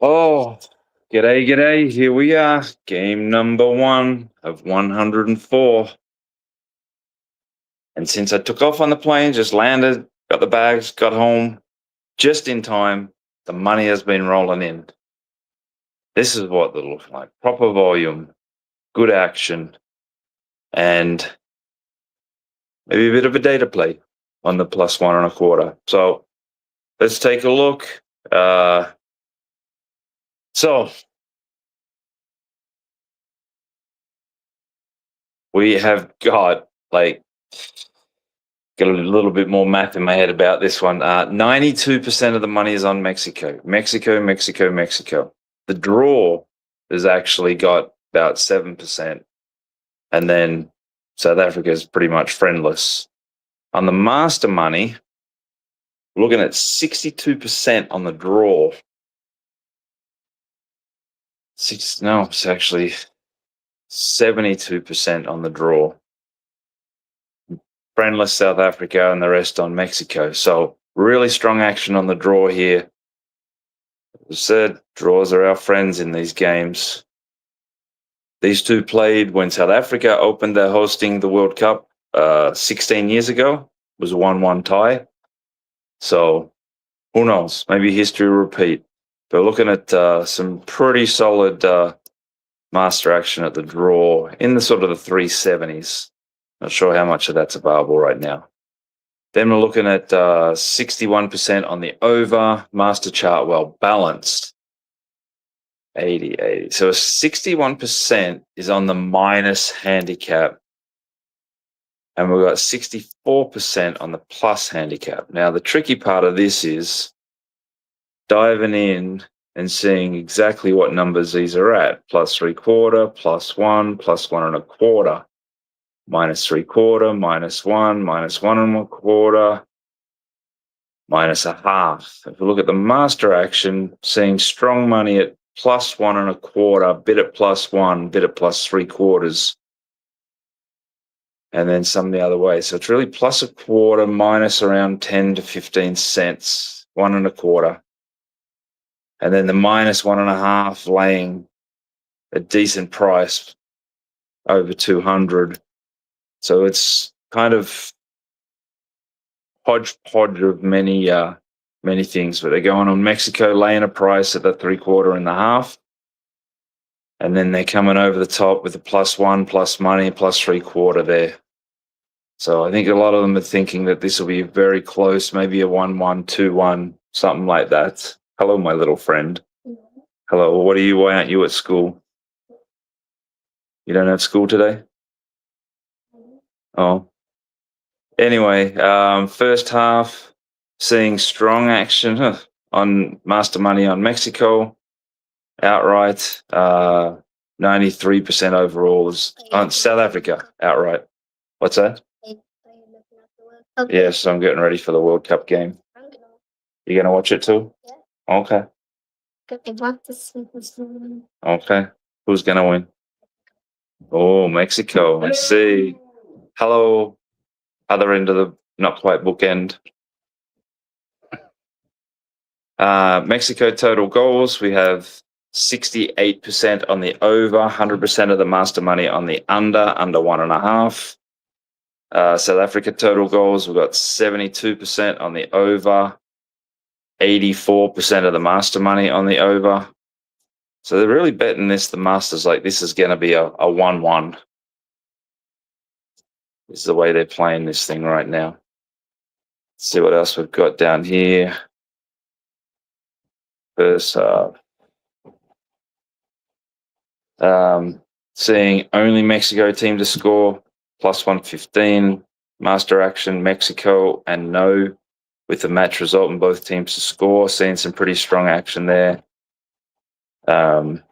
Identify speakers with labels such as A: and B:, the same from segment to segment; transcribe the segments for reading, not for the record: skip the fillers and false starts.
A: Oh, g'day. Here we are. Game number 1 of 104. And since I took off on the plane, just landed, got the bags, got home just in time, the money has been rolling in. This is what it looks like. Proper volume, good action, and maybe a bit of a data play on the +1.25. So let's take a look. So we have got a little bit more math in my head about this one. 92% of the money is on Mexico. Mexico. The draw has actually got about 7%. And then South Africa is pretty much friendless. On the master money, we're looking at 62% on the draw. It's actually 72% on the draw. Friendless South Africa and the rest on Mexico. So really strong action on the draw here. As I said, draws are our friends in these games. These two played when South Africa opened their hosting the World Cup 16 years ago. It was a 1-1 tie. So who knows? Maybe history will repeat. But looking at some pretty solid master action at the draw in the sort of the 370s. Not sure how much of that's available right now. Then we're looking at 61% on the over. Master chart well balanced. 80. So 61% is on the minus handicap. And we've got 64% on the plus handicap. Now, the tricky part of this is diving in and seeing exactly what numbers these are at. +3/4, +1, +1.25. -3/4, -1, -1.25, -0.5. If we look at the master action, seeing strong money at +1.25, bid at +1, bid at +3/4, and then some the other way. So it's really +1/4 minus around 10 to 15 cents, 1.25. And then the -1.5 laying a decent price over 200. So it's kind of hodgepodge of many things, but they're going on Mexico laying a price at the 3/4.5, and then they're coming over the top with a +1, plus money, +3/4 there. So I think a lot of them are thinking that this will be very close, maybe a 1-1, 2-1, something like that. Hello, my little friend. Hello. Why aren't you at school? You don't have school today? Oh. Anyway, first half, seeing strong action on master money on Mexico, outright. 93% overall is on South Africa, outright. What's that? Yes, I'm getting ready for the World Cup game. You going to watch it too? Yeah. Okay. Okay. Who's going to win? Oh, Mexico. Let's see. Hello. Other end of the not quite bookend. Mexico total goals. We have 68% on the over, 100% of the master money on the under 1.5. South Africa total goals. We've got 72% on the over, 84% of the master money on the over. So they're really betting the Masters like this is going to be a 1-1. This is the way they're playing this thing right now. Let's see what else we've got down here. First seeing only Mexico team to score, +115. Master action, Mexico and no, with the match result in both teams to score. Seeing some pretty strong action there. And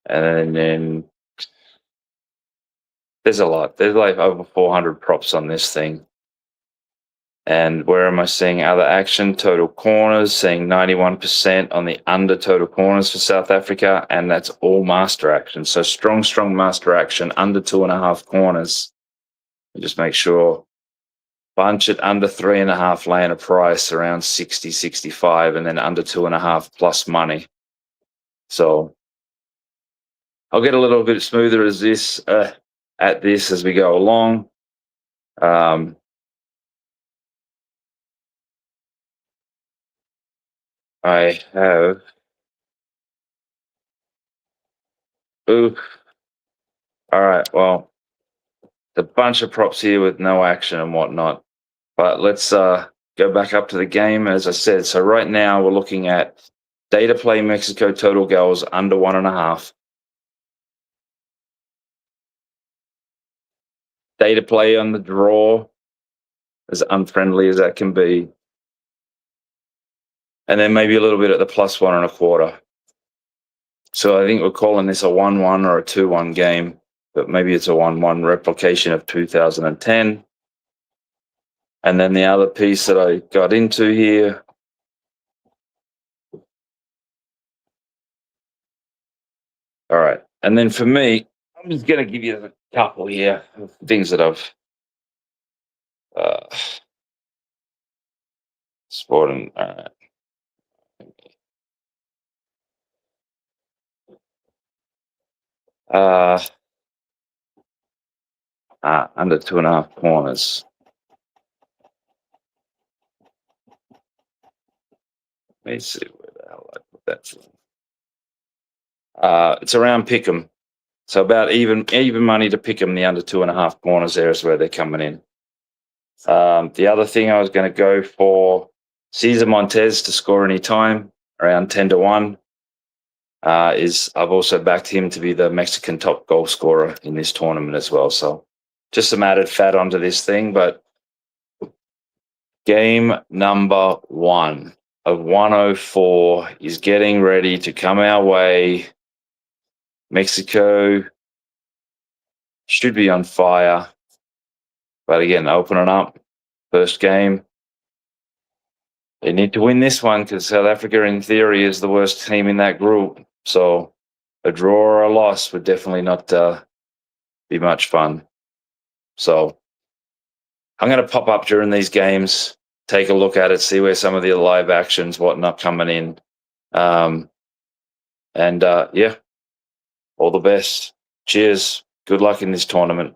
A: then there's a lot. There's like over 400 props on this thing. And where am I seeing other action? Total corners, seeing 91% on the under total corners for South Africa, and that's all master action. So strong master action, under 2.5 corners. And just make sure, bunch it under 3.5, laying a price around 60, 65, and then under 2.5 plus money. So I'll get a little bit smoother as this at this as we go along. I have. Ooh. All right. Well, a bunch of props here with no action and whatnot. But let's go back up to the game, as I said. So right now we're looking at data play Mexico total goals under 1.5. Data play on the draw, as unfriendly as that can be. And then maybe a little bit at the +1.25. So I think we're calling this a 1-1 or a 2-1 game, but maybe it's a 1-1 replication of 2010. And then the other piece that I got into here. All right. And then for me, I'm just going to give you a couple here of things that I've sporting. Under 2.5 corners. Let me see where the hell I put that from. It's around Pick'em. So about even money to Pick'em. The under 2.5 corners there is where they're coming in. The other thing I was going to go for Cesar Montez to score any time, around 10-1. Is I've also backed him to be the Mexican top goal scorer in this tournament as well. So just some added fat onto this thing. But game number 1 of 104 is getting ready to come our way. Mexico should be on fire. But again, opening up, first game. They need to win this one because South Africa, in theory, is the worst team in that group. So a draw or a loss would definitely not be much fun. So I'm going to pop up during these games, take a look at it, see where some of the live actions, whatnot, coming in. Yeah, all the best. Cheers. Good luck in this tournament.